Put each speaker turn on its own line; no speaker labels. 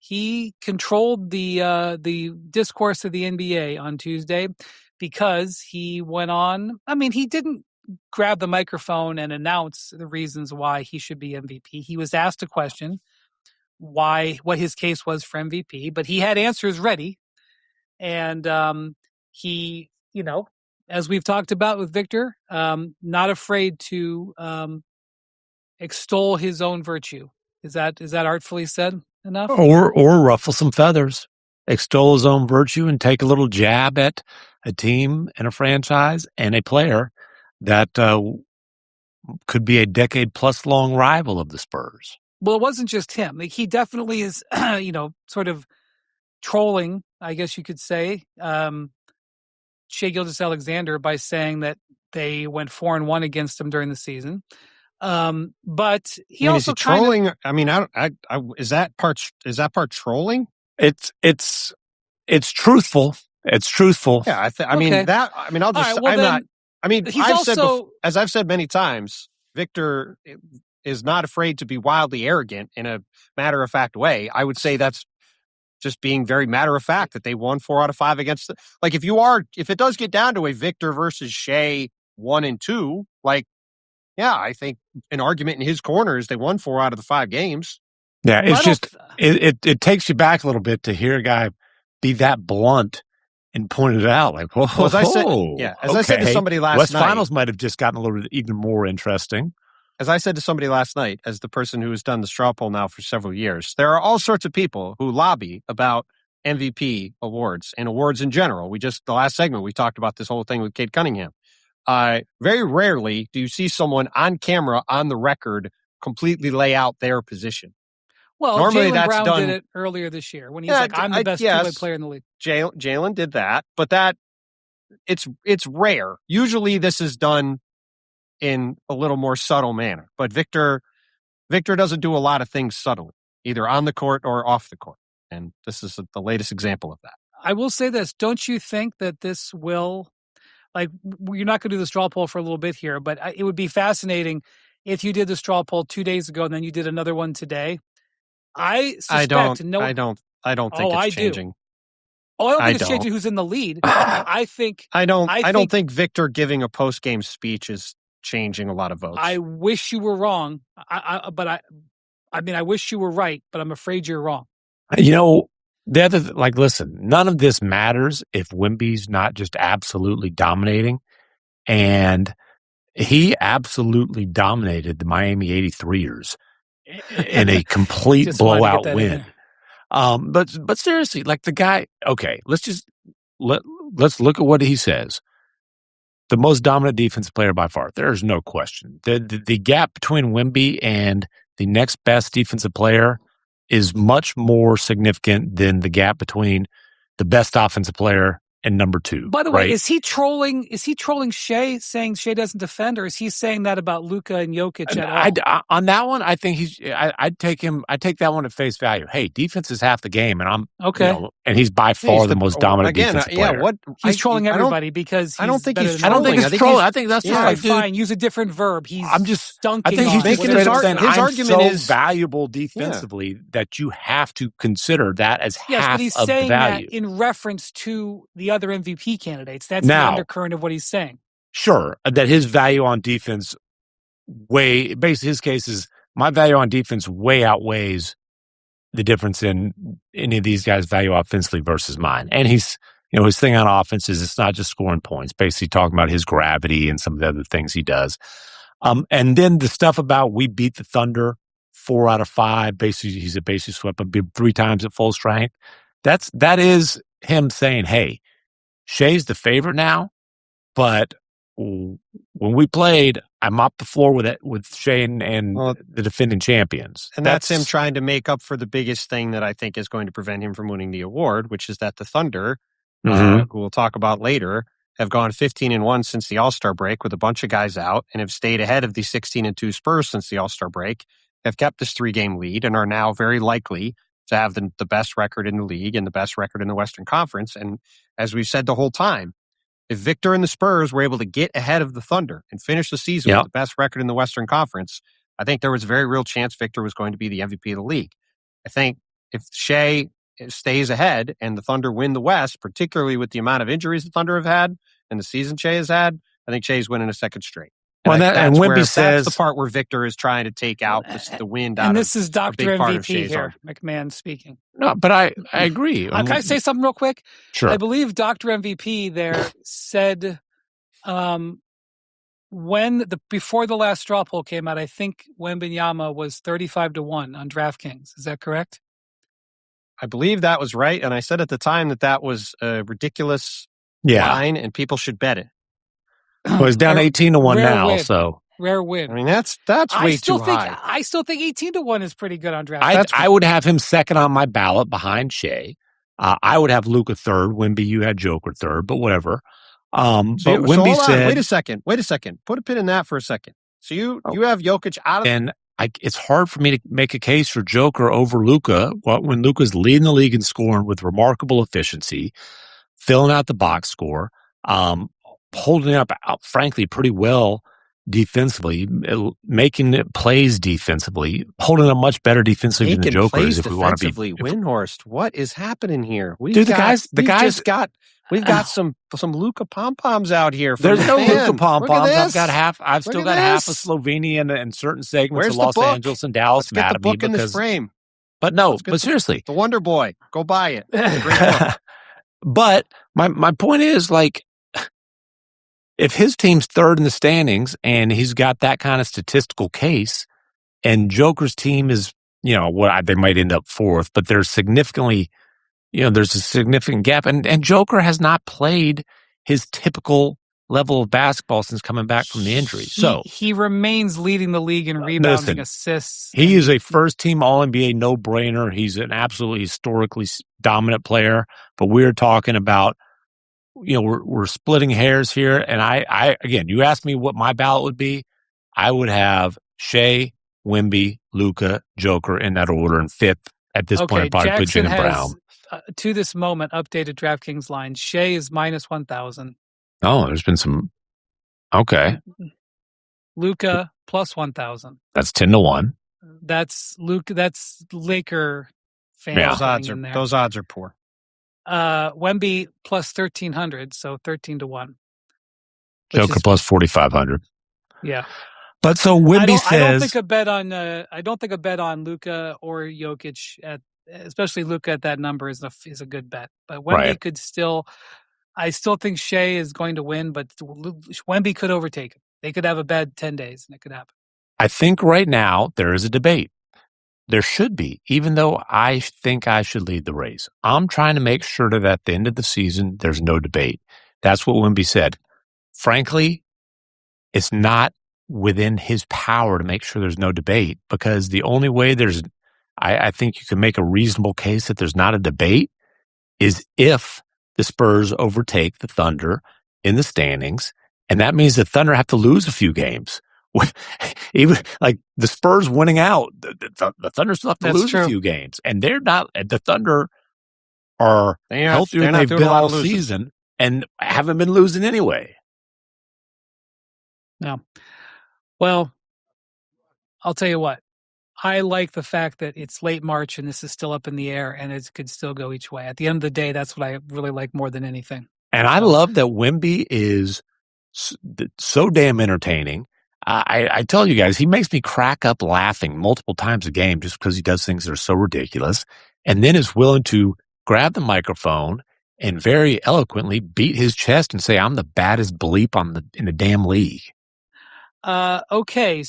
he controlled the discourse of the NBA on Tuesday because he went on. I mean, he didn't grab the microphone and announce the reasons why he should be MVP. He was asked a question, what his case was for MVP, but he had answers ready. And he, as we've talked about with Victor, not afraid to extol his own virtue. Is that artfully said enough?
Or ruffle some feathers, extol his own virtue, and take a little jab at a team and a franchise and a player that could be a decade-plus long rival of the Spurs.
Well, it wasn't just him. Like, he definitely is, sort of trolling, I guess you could say, Shai Gilgeous-Alexander by saying that they went 4-1 against him during the season. But he also
is he trolling? I mean, is that part trolling?
It's truthful. It's truthful.
Yeah, as I've said many times, Victor is not afraid to be wildly arrogant in a matter-of-fact way. I would say that's just being very matter-of-fact that they won 4 out of 5 against if it does get down to a Victor versus Shai 1 and 2, I think an argument in his corner is they won 4 out of the 5 games.
Yeah, it's just it takes you back a little bit to hear a guy be that blunt and point it out. Like, whoa,
as I said to somebody last
West
night,
Finals might have just gotten a little bit even more interesting.
As I said to somebody last night, as the person who has done the straw poll now for several years, there are all sorts of people who lobby about MVP awards and awards in general. The last segment, we talked about this whole thing with Cade Cunningham. Very rarely do you see someone on camera, on the record, completely lay out their position.
Well, normally Jaylen Brown did it earlier this year when he's I'm the best two-way player in the league.
Jaylen did that, but it's rare. Usually this is done in a little more subtle manner. But Victor doesn't do a lot of things subtly, either on the court or off the court. And this is the latest example of that.
I will say this. Don't you think that this will, you're not going to do the straw poll for a little bit here, but it would be fascinating if you did the straw poll 2 days ago and then you did another one today. I don't think
it's changing.
Oh, I don't think it's changing who's in the lead. I don't
think Victor giving a post-game speech is changing a lot of votes.
I wish you were wrong. I wish you were right, but I'm afraid you're wrong.
Listen, none of this matters if Wemby's not just absolutely dominating. And he absolutely dominated the Miami 83ers in a complete blowout win. But seriously, the guy, okay, let's look at what he says. The most dominant defensive player by far. There's no question. The gap between Wemby and the next best defensive player is much more significant than the gap between the best offensive player and number 2.
By the way, is he trolling Shai, saying Shai doesn't defend, or is he saying that about Luka and Jokic at all?
On that one, I think I'd take that one at face value. Hey, defense is half the game, and I'm okay. And he's by far the most dominant defensive player.
He's trolling everybody because
I don't think he's trolling.
I don't think it's trolling. I think that's
just fine. Use a different verb.
I'm just dunking. I think he's making his argument is valuable defensively that you have to consider that as half of the value.
Yes, but he's saying that in reference to the other MVP candidates. That's the undercurrent of what he's saying.
Sure, that his value on defense basically his case is my value on defense way outweighs the difference in any of these guys' value offensively versus mine. And he's, his thing on offense is it's not just scoring points, basically talking about his gravity and some of the other things he does. And then the stuff about we beat the Thunder 4 out of 5, basically he's basically swept them 3 times at full strength. That is him saying, hey, Shai's the favorite now, but when we played, I mopped the floor with Shai and the defending champions.
And that's him trying to make up for the biggest thing that I think is going to prevent him from winning the award, which is that the Thunder, who we'll talk about later, have gone 15-1 since the All-Star break with a bunch of guys out and have stayed ahead of the 16-2 Spurs since the All-Star break, have kept this 3-game lead and are now very likely to have the best record in the league and the best record in the Western Conference. And as we've said the whole time, if Victor and the Spurs were able to get ahead of the Thunder and finish the season with the best record in the Western Conference, I think there was a very real chance Victor was going to be the MVP of the league. I think if Shai stays ahead and the Thunder win the West, particularly with the amount of injuries the Thunder have had and the season Shai has had, I think Shai's winning a second straight.
And Wemby says
that's the part where Victor is trying to take out the wind out
and
of
this is Dr. MVP here, McMahon speaking.
No, but I agree.
Can I say something real quick?
Sure.
I believe Dr. MVP there said before the last straw poll came out, I think Wembanyama was 35-1 on DraftKings. Is that correct?
I believe that was right, and I said at the time that was a ridiculous line, and people should bet it.
Well, it's down 18-1 now,
win.
so
rare win.
I mean, that's way too high.
I still think 18-1 is pretty good on DraftKings.
I would have him second on my ballot behind Shai. I would have Luka third. Wemby, you had Joker third, but whatever. But Wemby said,
wait a second. Put a pin in that for a second. So you have Jokic out of...
And it's hard for me to make a case for Joker over Luka when Luka's leading the league in scoring with remarkable efficiency, filling out the box score, holding up, frankly, pretty well defensively, making plays defensively, holding up much better defensively than the Joker is if we want to be.
Windhorst, what is happening here?
We've got
some Luka pom-poms out here.
There's no Luka pom-poms. I've still got half of Slovenia and certain segments of Los Angeles and Dallas.
Let's get the book in this frame.
But seriously,
The Wonder Boy. Go buy it. Great book.
But my point is, like, if his team's third in the standings and he's got that kind of statistical case, and Joker's team is, they might end up fourth, but there's significantly, there's a significant gap, and Joker has not played his typical level of basketball since coming back from the injury. So
he remains leading the league in rebounding, assists.
He is a first-team All-NBA no-brainer. He's an absolutely historically dominant player, but we're talking about, we're splitting hairs here. And I again, you asked me what my ballot would be. I would have Shai, Wemby, Luka, Joker in that order, and fifth at this point, I'd probably put Jaylen Brown.
To this moment, updated DraftKings line. Shai is minus 1,000.
Oh, there's been some. Okay.
Luka plus 1,000.
That's 10-1.
That's Luka. That's Laker fans.
Yeah. Those odds are poor.
Wemby plus 1,300, so 13-1.
Joker plus 4,500.
Yeah.
But so Wemby says,
I don't think a bet on Luka or Jokic especially Luka at that number is a good bet. But Wemby could still. I still think Shai is going to win, but Wemby could overtake him. They could have a bad 10 days, and it could happen.
I think right now there is a debate. There should be, even though I think I should lead the race. I'm trying to make sure that at the end of the season, there's no debate. That's what Wemby said. Frankly, it's not within his power to make sure there's no debate, because the only way I think you can make a reasonable case that there's not a debate is if the Spurs overtake the Thunder in the standings, and that means the Thunder have to lose a few games. Even like the Spurs winning out, the Thunder still have to lose a few games, and they're not. The Thunder are healthier than they've been all season and haven't been losing anyway.
No, well, I'll tell you what. I like the fact that it's late March and this is still up in the air and it could still go each way. At the end of the day, that's what I really like more than anything.
And I love that Wemby is so damn entertaining. I tell you guys, he makes me crack up laughing multiple times a game just because he does things that are so ridiculous, and then is willing to grab the microphone and very eloquently beat his chest and say, "I'm the baddest bleep in the damn league."
Okay.